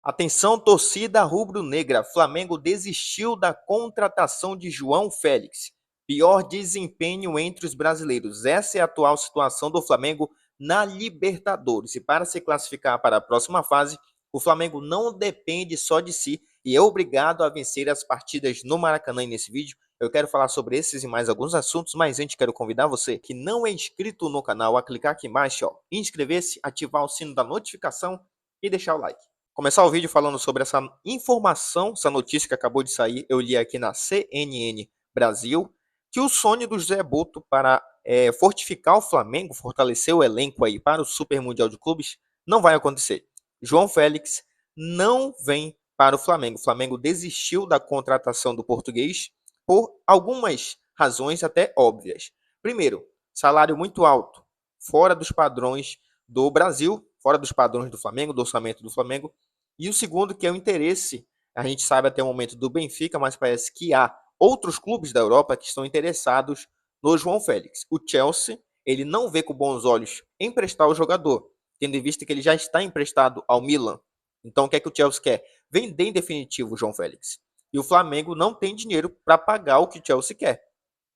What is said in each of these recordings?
Atenção, torcida rubro-negra. Flamengo desistiu da contratação de João Félix. Pior desempenho entre os brasileiros. Essa é a atual situação do Flamengo na Libertadores. E para se classificar para a próxima fase, o Flamengo não depende só de si e é obrigado a vencer as partidas no Maracanã. E nesse vídeo eu quero falar sobre esses e mais alguns assuntos, mas antes quero convidar você que não é inscrito no canal a clicar aqui embaixo, inscrever-se, ativar o sino da notificação e deixar o like. Começar o vídeo falando sobre essa informação, essa notícia que acabou de sair, eu li aqui na CNN Brasil, que o sonho do José Boto para fortificar o Flamengo, fortalecer o elenco aí para o Super Mundial de Clubes, não vai acontecer. João Félix não vem para o Flamengo. O Flamengo desistiu da contratação do português por algumas razões até óbvias. Primeiro, salário muito alto, fora dos padrões do Brasil, fora dos padrões do Flamengo, do orçamento do Flamengo. E o segundo, que é o interesse, a gente sabe até o momento do Benfica, mas parece que há outros clubes da Europa que estão interessados no João Félix. O Chelsea, ele não vê com bons olhos emprestar o jogador, tendo em vista que ele já está emprestado ao Milan. Então o que é que o Chelsea quer? Vender em definitivo o João Félix. E o Flamengo não tem dinheiro para pagar o que o Chelsea quer.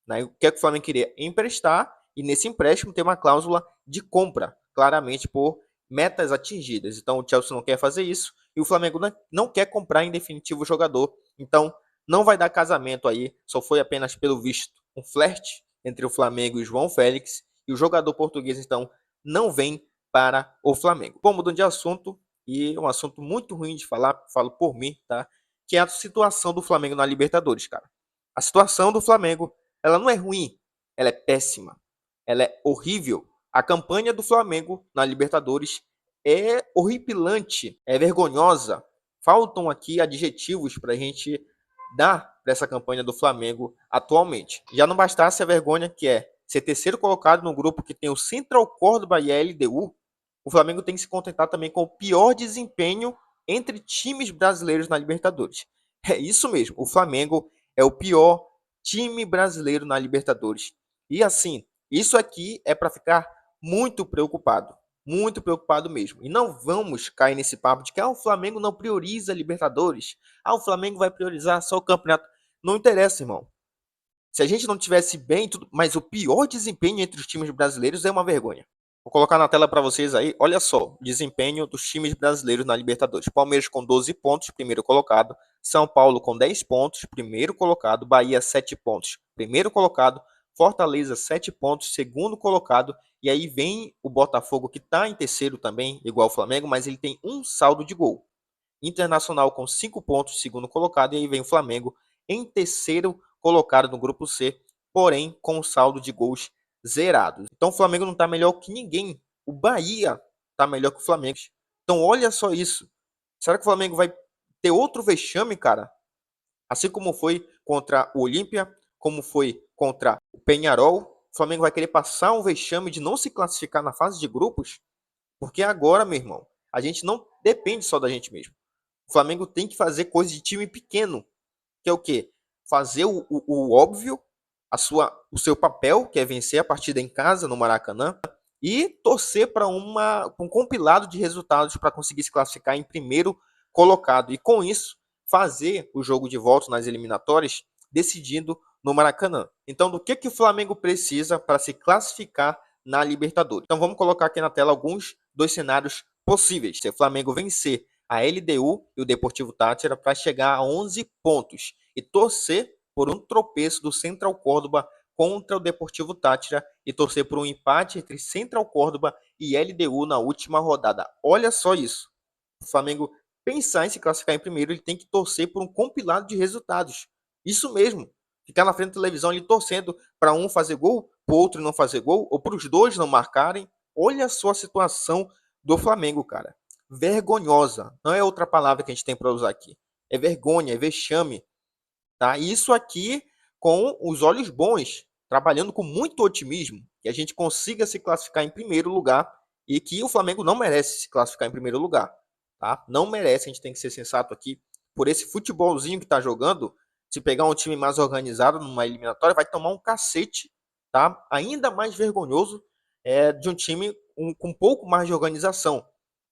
Né? O que é que o Flamengo queria? Emprestar e nesse empréstimo ter uma cláusula de compra, claramente por metas atingidas. Então o Chelsea não quer fazer isso e o Flamengo não quer comprar em definitivo o jogador. Então não vai dar casamento aí, só foi apenas pelo visto um flerte entre o Flamengo e o João Félix e o jogador português então não vem para o Flamengo. Bom, mudando de assunto, e um assunto muito ruim de falar, falo por mim, tá? Que é a situação do Flamengo na Libertadores, cara. A situação do Flamengo, ela não é ruim, ela é péssima, ela é horrível. A campanha do Flamengo na Libertadores é horripilante, é vergonhosa. Faltam aqui adjetivos para a gente dar para essa campanha do Flamengo atualmente. Já não bastasse a vergonha que é ser terceiro colocado no grupo que tem o Central Córdoba e a LDU, o Flamengo tem que se contentar também com o pior desempenho entre times brasileiros na Libertadores. É isso mesmo, o Flamengo é o pior time brasileiro na Libertadores. E assim, isso aqui é para ficar muito preocupado mesmo. E não vamos cair nesse papo de que o Flamengo não prioriza a Libertadores. O Flamengo vai priorizar só o campeonato. Não interessa, irmão. Se a gente não tivesse bem, tudo, mas o pior desempenho entre os times brasileiros é uma vergonha. Vou colocar na tela para vocês aí, olha só, o desempenho dos times brasileiros na Libertadores. Palmeiras com 12 pontos, primeiro colocado. São Paulo com 10 pontos, primeiro colocado. Bahia, 7 pontos, primeiro colocado. Fortaleza, 7 pontos, segundo colocado. E aí vem o Botafogo, que está em terceiro também, igual o Flamengo, mas ele tem um saldo de gol. Internacional com 5 pontos, segundo colocado. E aí vem o Flamengo em terceiro colocado no grupo C, porém com saldo de gols zerados. Então o Flamengo não está melhor que ninguém. O Bahia está melhor que o Flamengo. Então olha só isso. Será que o Flamengo vai ter outro vexame, cara? Assim como foi contra o Olímpia, como foi contra o Peñarol, o Flamengo vai querer passar um vexame de não se classificar na fase de grupos? Porque agora, meu irmão, a gente não depende só da gente mesmo. O Flamengo tem que fazer coisa de time pequeno, que é o quê? Fazer o óbvio, o seu papel, que é vencer a partida em casa, no Maracanã, e torcer para um compilado de resultados para conseguir se classificar em primeiro colocado. E com isso, fazer o jogo de volta nas eliminatórias decidido no Maracanã. Então, do que o Flamengo precisa para se classificar na Libertadores? Então, vamos colocar aqui na tela alguns dos cenários possíveis. Se o Flamengo vencer a LDU e o Deportivo Táchira para chegar a 11 pontos e torcer por um tropeço do Central Córdoba contra o Deportivo Táchira e torcer por um empate entre Central Córdoba e LDU na última rodada. Olha só isso. O Flamengo pensar em se classificar em primeiro, ele tem que torcer por um compilado de resultados. Isso mesmo. Ficar na frente da televisão ali torcendo para um fazer gol, para o outro não fazer gol, ou para os dois não marcarem. Olha só a situação do Flamengo, cara. Vergonhosa. Não é outra palavra que a gente tem para usar aqui. É vergonha, é vexame. Tá? Isso aqui com os olhos bons, trabalhando com muito otimismo, que a gente consiga se classificar em primeiro lugar e que o Flamengo não merece se classificar em primeiro lugar. Tá? Não merece, a gente tem que ser sensato aqui. Por esse futebolzinho que está jogando, se pegar um time mais organizado numa eliminatória, vai tomar um cacete, tá? Ainda mais vergonhoso de um time com um pouco mais de organização.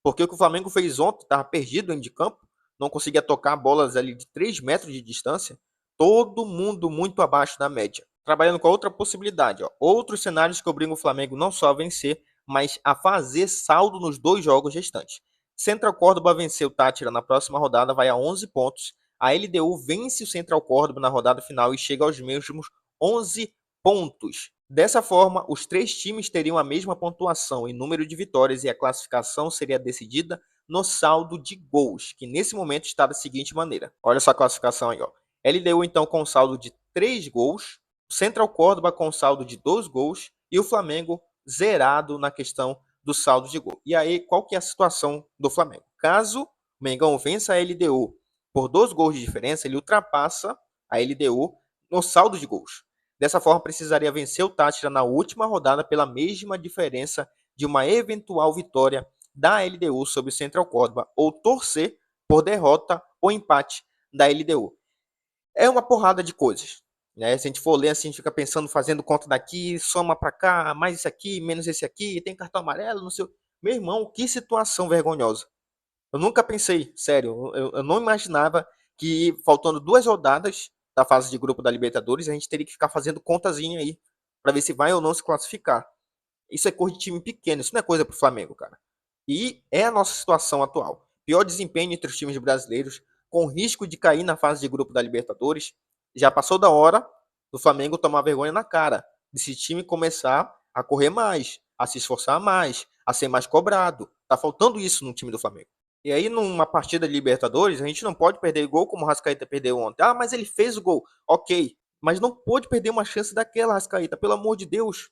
Porque o que o Flamengo fez ontem, estava perdido dentro de campo, não conseguia tocar bolas ali de 3 metros de distância. Todo mundo muito abaixo da média. Trabalhando com a outra possibilidade, ó, outros cenários que obrigam o Flamengo não só a vencer, mas a fazer saldo nos 2 jogos restantes. Central Córdoba venceu o Táchira na próxima rodada, vai a 11 pontos. A LDU vence o Central Córdoba na rodada final e chega aos mesmos 11 pontos. Dessa forma, os 3 times teriam a mesma pontuação em número de vitórias e a classificação seria decidida no saldo de gols, que nesse momento está da seguinte maneira. Olha só a classificação aí, ó. LDU então com saldo de 3 gols, Central Córdoba com saldo de 2 gols e o Flamengo zerado na questão do saldo de gol. E aí, qual que é a situação do Flamengo? Caso o Mengão vença a LDU por 2 gols de diferença, ele ultrapassa a LDU no saldo de gols. Dessa forma, precisaria vencer o Táchira na última rodada pela mesma diferença de uma eventual vitória da LDU sobre o Central Córdoba ou torcer por derrota ou empate da LDU. É uma porrada de coisas. Né? Se a gente for ler assim, a gente fica pensando, fazendo conta daqui, soma para cá, mais esse aqui, menos esse aqui, tem cartão amarelo, não sei. Meu irmão, que situação vergonhosa. Eu nunca pensei, sério, eu não imaginava que faltando 2 rodadas da fase de grupo da Libertadores, a gente teria que ficar fazendo contazinha aí para ver se vai ou não se classificar. Isso é coisa de time pequeno, isso não é coisa pro Flamengo, cara. E é a nossa situação atual. Pior desempenho entre os times brasileiros, com risco de cair na fase de grupo da Libertadores. Já passou da hora do Flamengo tomar vergonha na cara, desse time começar a correr mais, a se esforçar mais, a ser mais cobrado. Tá faltando isso no time do Flamengo. E aí, numa partida de Libertadores, a gente não pode perder gol como o Rascaeta perdeu ontem. Ah, mas ele fez o gol. Ok. Mas não pode perder uma chance daquela, Rascaeta. Pelo amor de Deus.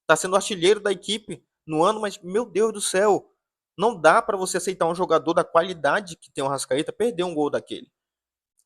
Tá sendo artilheiro da equipe no ano, mas, meu Deus do céu. Não dá para você aceitar um jogador da qualidade que tem o Rascaeta perder um gol daquele.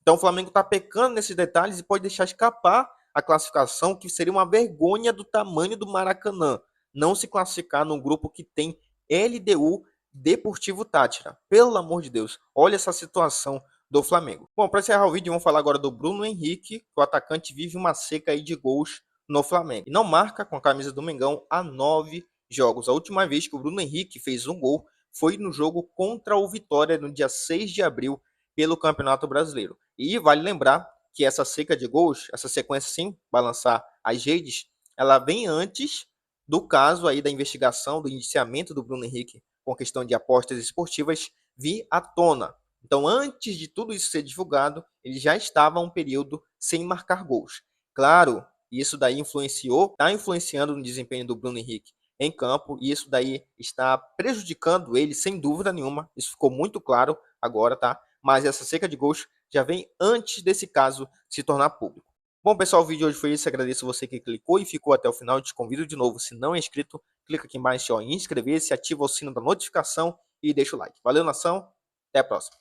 Então o Flamengo está pecando nesses detalhes e pode deixar escapar a classificação, que seria uma vergonha do tamanho do Maracanã. Não se classificar num grupo que tem LDU Deportivo Táchira. Pelo amor de Deus, olha essa situação do Flamengo. Bom, para encerrar o vídeo, vamos falar agora do Bruno Henrique, o atacante vive uma seca aí de gols no Flamengo. E não marca com a camisa do Mengão há 9 jogos. A última vez que o Bruno Henrique fez um gol foi no jogo contra o Vitória, no dia 6 de abril, pelo Campeonato Brasileiro. E vale lembrar que essa seca de gols, essa sequência sem balançar as redes, ela vem antes do caso aí da investigação, do indiciamento do Bruno Henrique com questão de apostas esportivas vir à tona. Então, antes de tudo isso ser divulgado, ele já estava um período sem marcar gols. Claro, isso daí está influenciando no desempenho do Bruno Henrique em campo, e isso daí está prejudicando ele, sem dúvida nenhuma. Isso ficou muito claro agora, tá? Mas essa seca de gols já vem antes desse caso se tornar público. Bom, pessoal, o vídeo de hoje foi isso. Agradeço você que clicou e ficou até o final. Eu te convido de novo, se não é inscrito, clica aqui embaixo em inscrever-se, ativa o sino da notificação e deixa o like. Valeu, nação. Até a próxima.